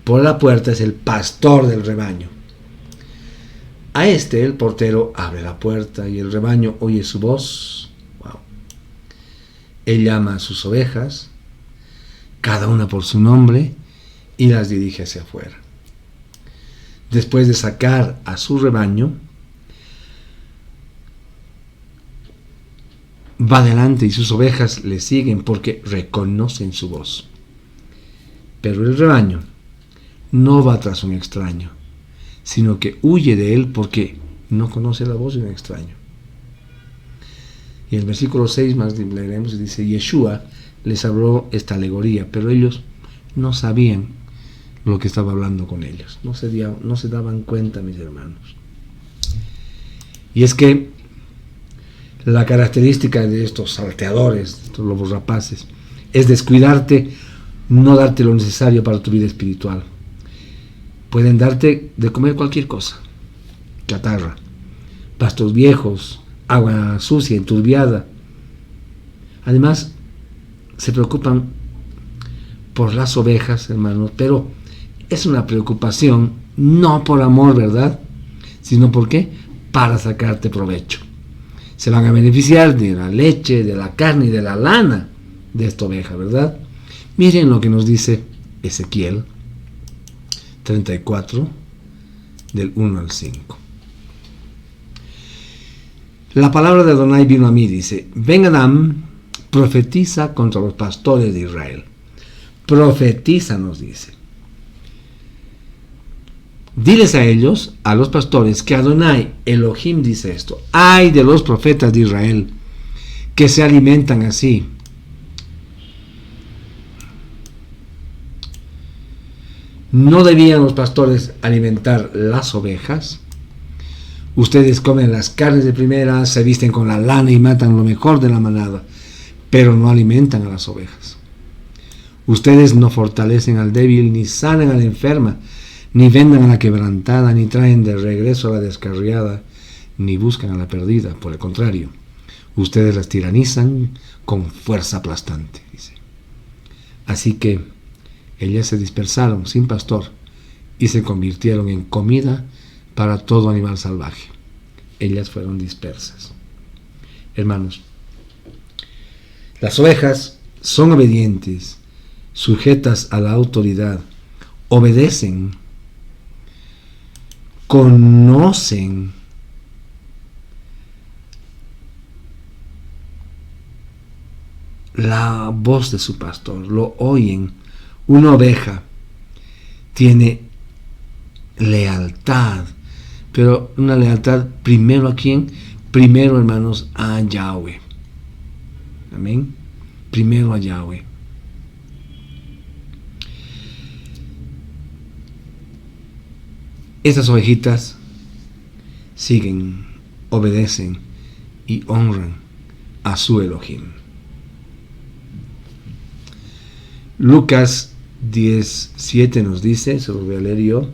por la puerta es el pastor del rebaño. A este el portero abre la puerta y el rebaño oye su voz. Wow. Él llama a sus ovejas, cada una por su nombre, y las dirige hacia afuera. Después de sacar a su rebaño, va adelante y sus ovejas le siguen porque reconocen su voz. Pero el rebaño no va tras un extraño, sino que huye de él porque no conoce la voz de un extraño. Y en el versículo 6 más leeremos y dice: Yeshua les habló esta alegoría, pero ellos no sabían lo que estaba hablando con ellos. No se daban cuenta, mis hermanos. Y es que la característica de estos salteadores, estos lobos rapaces, es descuidarte, no darte lo necesario para tu vida espiritual. Pueden darte de comer cualquier cosa: chatarra, pastos viejos, agua sucia, enturbiada. Además, se preocupan por las ovejas, hermanos, pero es una preocupación no por amor, ¿verdad?, sino ¿por qué? Para sacarte provecho. Se van a beneficiar de la leche, de la carne y de la lana de esta oveja, ¿verdad? Miren lo que nos dice Ezequiel 34, del 1 al 5. La palabra de Adonai vino a mí, dice: ven, Adán, profetiza contra los pastores de Israel. Profetiza, nos dice. Diles a ellos, a los pastores, que Adonai, Elohim, dice esto: ay de los profetas de Israel, que se alimentan así. ¿No debían los pastores alimentar las ovejas? Ustedes comen las carnes de primera, se visten con la lana y matan lo mejor de la manada. pero no alimentan a las ovejas. Ustedes no fortalecen al débil, ni sanan a la enferma, ni vendan a la quebrantada, ni traen de regreso a la descarriada, ni buscan a la perdida. Por el contrario, ustedes las tiranizan con fuerza aplastante, dice. Así que ellas se dispersaron sin pastor y se convirtieron en comida para todo animal salvaje. Ellas fueron dispersas. Hermanos, las ovejas son obedientes, sujetas a la autoridad, obedecen, conocen la voz de su pastor, lo oyen. Una oveja tiene lealtad, pero una lealtad primero ¿a quién? Primero, hermanos, a Yahweh. Amén. Primero a Yahweh. Estas ovejitas siguen, obedecen y honran a su Elohim. Lucas 10:7 nos dice, se lo voy a leer yo.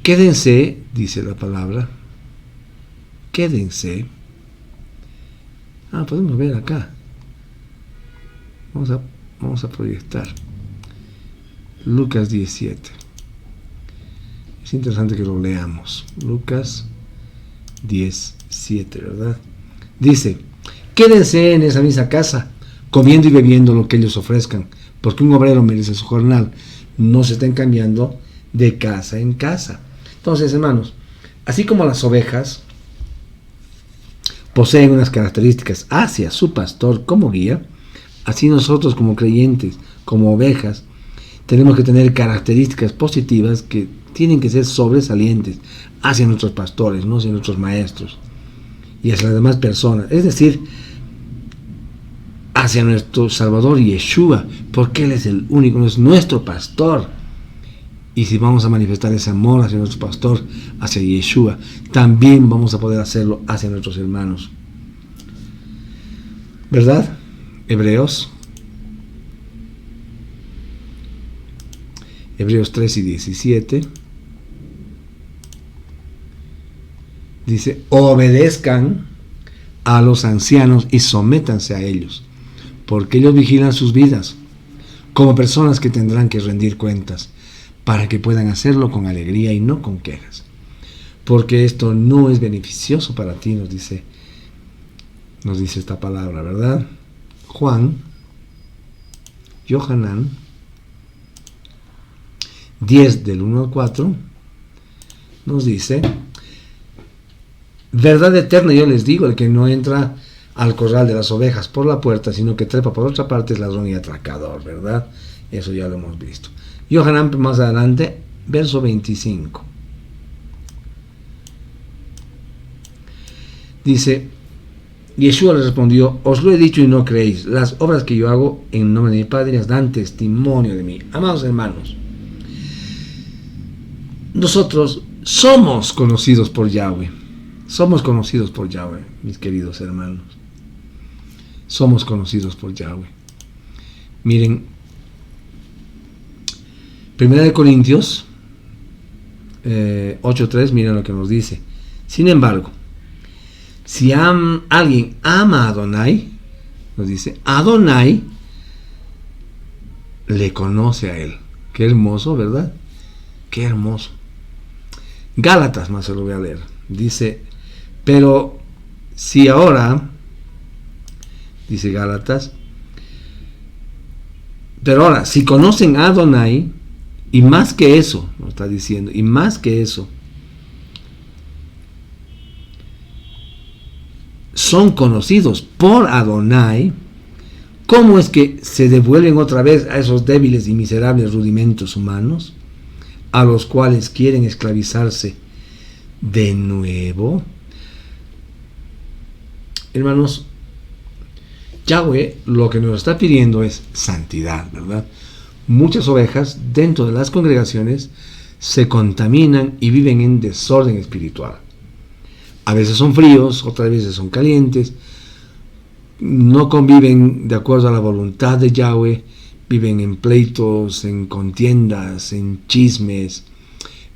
Quédense, dice la palabra, quédense. Podemos ver acá. Vamos a proyectar. Lucas 17. Es interesante que lo leamos. Lucas 10:7, ¿verdad? Dice, quédense en esa misma casa, comiendo y bebiendo lo que ellos ofrezcan, porque un obrero merece su jornal. No se estén cambiando de casa en casa. Entonces, hermanos, así como las ovejas poseen unas características hacia su pastor como guía, así nosotros como creyentes, como ovejas, tenemos que tener características positivas que tienen que ser sobresalientes hacia nuestros pastores, no hacia nuestros maestros y hacia las demás personas. Es decir, hacia nuestro Salvador Yeshua, porque Él es el único, es nuestro pastor. Y si vamos a manifestar ese amor hacia nuestro pastor, hacia Yeshua, también vamos a poder hacerlo hacia nuestros hermanos. ¿Verdad? Hebreos 3:17 dice, obedezcan a los ancianos y sométanse a ellos, porque ellos vigilan sus vidas como personas que tendrán que rendir cuentas, para que puedan hacerlo con alegría y no con quejas, porque esto no es beneficioso para ti, nos dice esta palabra, ¿verdad? Yohanan 10 del 1 al 4 nos dice, verdad eterna yo les digo, el que no entra al corral de las ovejas por la puerta, sino que trepa por otra parte es ladrón y atracador, ¿verdad? Eso ya lo hemos visto. Yohanan más adelante, verso 25. Dice, Yeshua les respondió, os lo he dicho y no creéis. Las obras que yo hago en nombre de mi Padre dan testimonio de mí. Amados hermanos, nosotros somos conocidos por Yahweh. Somos conocidos por Yahweh, mis queridos hermanos. Somos conocidos por Yahweh. Miren, 1 Corintios 8:3, miren lo que nos dice. Sin embargo, si alguien ama a Adonai, nos dice, Adonai le conoce a él. Qué hermoso, ¿verdad? Qué hermoso. Gálatas, más se lo voy a leer. Dice, pero si ahora, dice Gálatas, pero ahora, si conocen a Adonai, y más que eso, nos está diciendo, y más que eso, son conocidos por Adonai, ¿cómo es que se devuelven otra vez a esos débiles y miserables rudimentos humanos, a los cuales quieren esclavizarse de nuevo? Hermanos, Yahweh lo que nos está pidiendo es santidad, ¿verdad? Muchas ovejas dentro de las congregaciones se contaminan y viven en desorden espiritual. A veces son fríos, otras veces son calientes. no conviven de acuerdo a la voluntad de Yahweh, viven en pleitos, en contiendas, en chismes,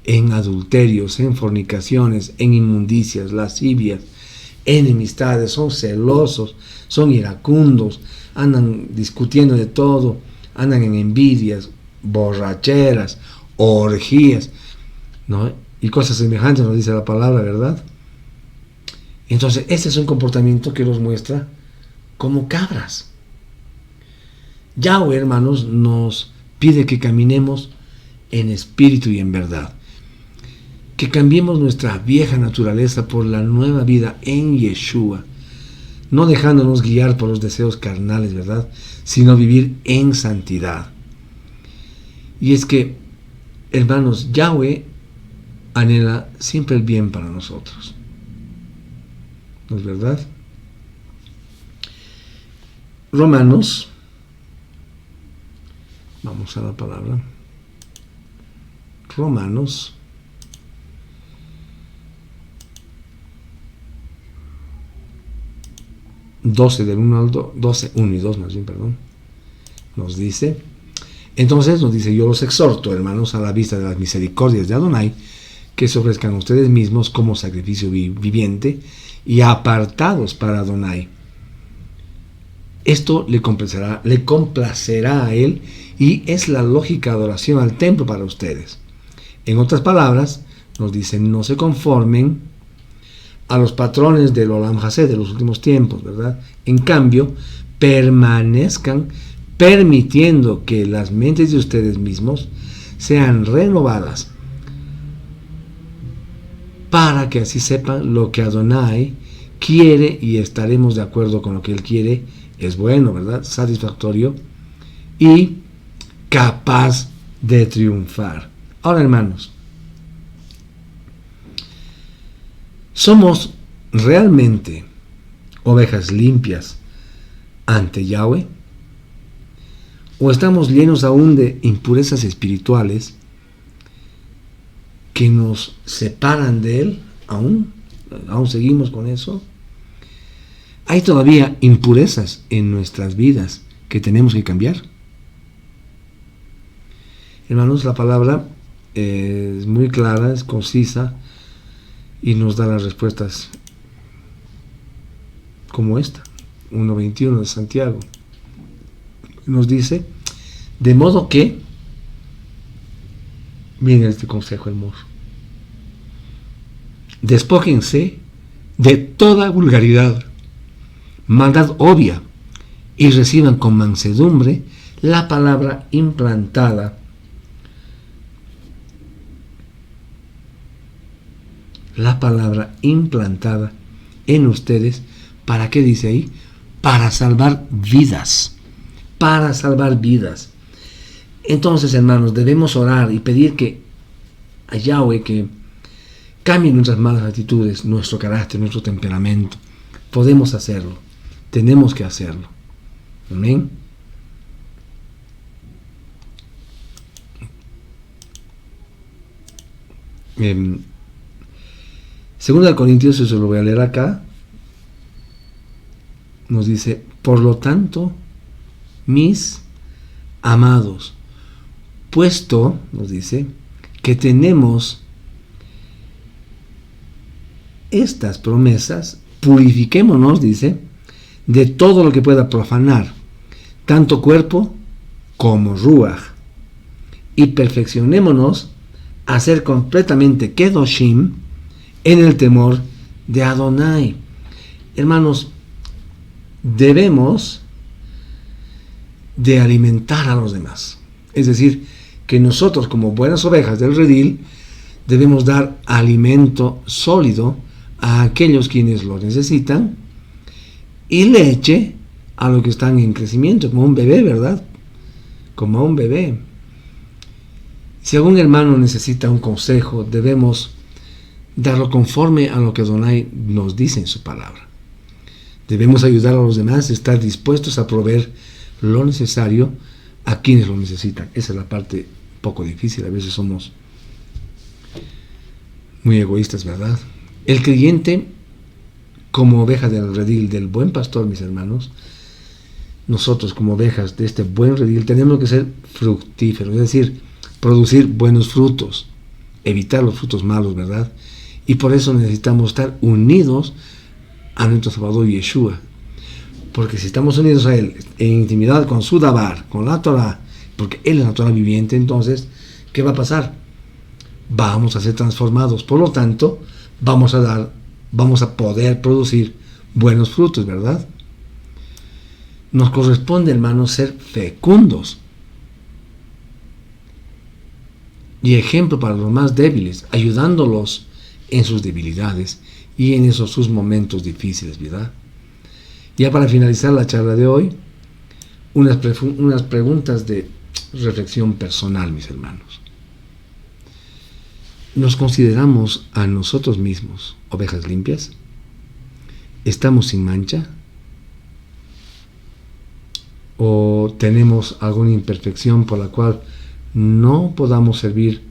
en adulterios, en fornicaciones, en inmundicias, lascivias, enemistades, son celosos, son iracundos, andan discutiendo de todo, andan en envidias, borracheras, orgías, ¿no? Y cosas semejantes nos dice la palabra, ¿verdad? Entonces, este es un comportamiento que los muestra como cabras. Yahweh, hermanos, nos pide que caminemos en espíritu y en verdad. Que cambiemos nuestra vieja naturaleza por la nueva vida en Yeshua, no dejándonos guiar por los deseos carnales, ¿verdad? Sino vivir en santidad. Y es que, hermanos, Yahweh anhela siempre el bien para nosotros. ¿No es verdad? Romanos, vamos a la palabra. Romanos 12 del 1 al 12, 1 y 2 más bien, perdón, nos dice, entonces nos dice, yo los exhorto, hermanos, a la vista de las misericordias de Adonai, que se ofrezcan a ustedes mismos como sacrificio viviente y apartados para Adonai. Esto le complacerá a él, y es la lógica adoración al templo para ustedes. En otras palabras, nos dice, no se conformen a los patrones del Olam Hased de los últimos tiempos, ¿verdad? En cambio, permanezcan permitiendo que las mentes de ustedes mismos sean renovadas para que así sepan lo que Adonai quiere, y estaremos de acuerdo con lo que él quiere. Es bueno, ¿verdad? Satisfactorio y capaz de triunfar. Ahora, hermanos, ¿somos realmente ovejas limpias ante Yahweh? ¿O estamos llenos aún de impurezas espirituales que nos separan de Él? ¿Aún seguimos con eso? Hay todavía impurezas en nuestras vidas que tenemos que cambiar. Hermanos, la palabra es muy clara, es concisa y nos da las respuestas como esta, 1.21 de Santiago. Nos dice, de modo que, miren este consejo hermoso, despójense de toda vulgaridad, maldad obvia, y reciban con mansedumbre la palabra implantada en ustedes. ¿Para qué dice ahí? Para salvar vidas. Para salvar vidas. Entonces, hermanos, debemos orar y pedir a Yahweh que cambie nuestras malas actitudes, nuestro carácter, nuestro temperamento. Podemos hacerlo. Tenemos que hacerlo. Amén. Segunda de Corintios, eso lo voy a leer acá, nos dice, por lo tanto, mis amados, puesto, nos dice, que tenemos estas promesas, purifiquémonos, dice, de todo lo que pueda profanar, tanto cuerpo como ruach, y perfeccionémonos a ser completamente kedoshim en el temor de Adonai. Hermanos, debemos de alimentar a los demás. Es decir, que nosotros como buenas ovejas del redil debemos dar alimento sólido a aquellos quienes lo necesitan y leche a los que están en crecimiento, como un bebé, ¿verdad? Como un bebé. Si algún hermano necesita un consejo, debemos darlo conforme a lo que Adonai nos dice en su palabra. Debemos ayudar a los demás, estar dispuestos a proveer lo necesario a quienes lo necesitan. Esa es la parte poco difícil. A veces somos muy egoístas, ¿verdad? El creyente como ovejas del redil del buen pastor, mis hermanos, nosotros como ovejas de este buen redil tenemos que ser fructíferos, es decir, producir buenos frutos, evitar los frutos malos, ¿verdad? Y por eso necesitamos estar unidos a nuestro Salvador Yeshua, porque si estamos unidos a Él en intimidad con su Dabar, con la Torah, porque Él es la Torah viviente, entonces, ¿qué va a pasar? Vamos a ser transformados, por lo tanto, vamos a poder producir buenos frutos, ¿verdad? Nos corresponde, hermanos, ser fecundos y ejemplo para los más débiles, ayudándolos en sus debilidades y en esos sus momentos difíciles, ¿verdad? Ya para finalizar la charla de hoy, unas preguntas de reflexión personal, mis hermanos. ¿Nos consideramos a nosotros mismos ovejas limpias? ¿Estamos sin mancha? ¿O tenemos alguna imperfección por la cual no podamos servir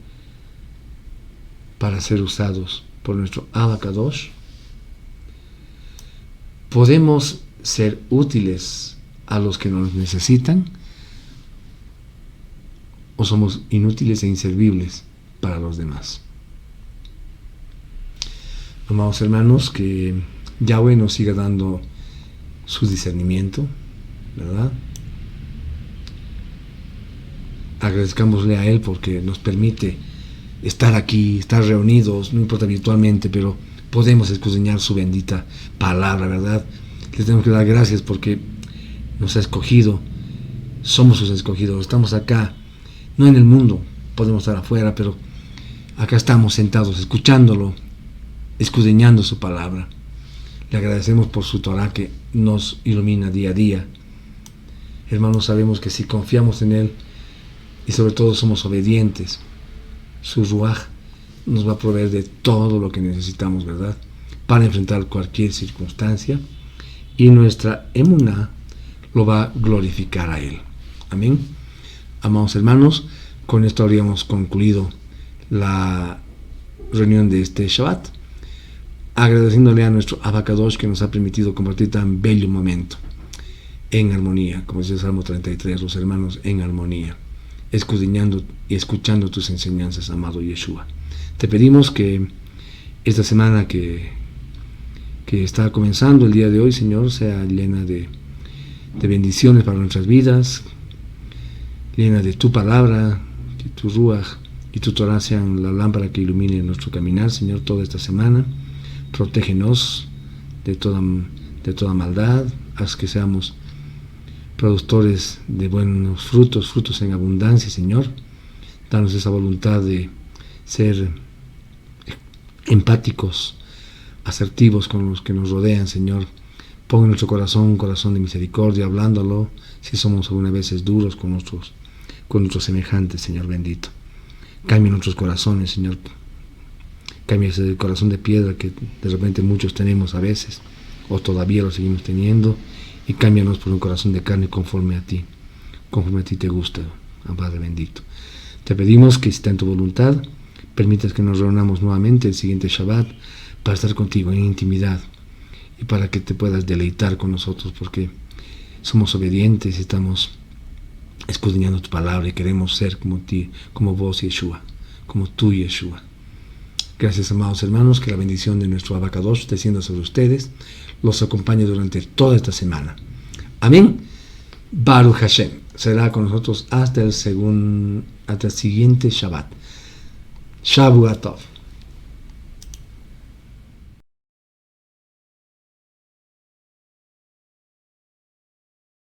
para ser usados por nuestro Abba Kadosh? ¿Podemos ser útiles a los que nos necesitan? ¿O somos inútiles e inservibles para los demás? Amados hermanos, que Yahweh nos siga dando su discernimiento, ¿verdad? Agradezcámosle a Él porque nos permite estar aquí, estar reunidos, no importa virtualmente, pero podemos escudriñar su bendita palabra, ¿verdad? Le tenemos que dar gracias porque nos ha escogido, somos sus escogidos, estamos acá, no en el mundo, podemos estar afuera, pero acá estamos sentados, escuchándolo, escudriñando su palabra. Le agradecemos por su Torah que nos ilumina día a día. Hermanos, sabemos que si confiamos en Él, y sobre todo somos obedientes, su Ruaj nos va a proveer de todo lo que necesitamos, ¿verdad? Para enfrentar cualquier circunstancia, y nuestra emuná lo va a glorificar a Él. Amén. Amados hermanos, con esto habríamos concluido la reunión de este Shabbat, agradeciéndole a nuestro Abba Kadosh que nos ha permitido compartir tan bello momento en armonía, como dice el Salmo 33, los hermanos en armonía, escudriñando y escuchando tus enseñanzas, amado Yeshua. Te pedimos que esta semana que está comenzando el día de hoy, Señor, sea llena de bendiciones para nuestras vidas, llena de tu palabra, que tu Ruach y tu Torah sean la lámpara que ilumine nuestro caminar, Señor, toda esta semana. Protégenos de toda maldad, haz que seamos productores de buenos frutos en abundancia, Señor. Danos esa voluntad de ser empáticos, asertivos con los que nos rodean, Señor. Pon en nuestro corazón un corazón de misericordia, hablándolo, si somos algunas veces duros con nuestros semejantes, Señor bendito. Cambia nuestros corazones, Señor. Cambia ese corazón de piedra que de repente muchos tenemos a veces, o todavía lo seguimos teniendo, y cámbianos por un corazón de carne conforme a ti te gusta, Padre bendito. Te pedimos que si está en tu voluntad, permitas que nos reunamos nuevamente el siguiente Shabbat para estar contigo en intimidad y para que te puedas deleitar con nosotros, porque somos obedientes y estamos escudriñando tu palabra y queremos ser como ti, como vos, Yeshua, como tú, Yeshua. Gracias, amados hermanos, que la bendición de nuestro Abba Kadosh descienda sobre ustedes, los acompañe durante toda esta semana. Amén. Baruch Hashem. Será con nosotros hasta el siguiente Shabbat. Shavuot Tov.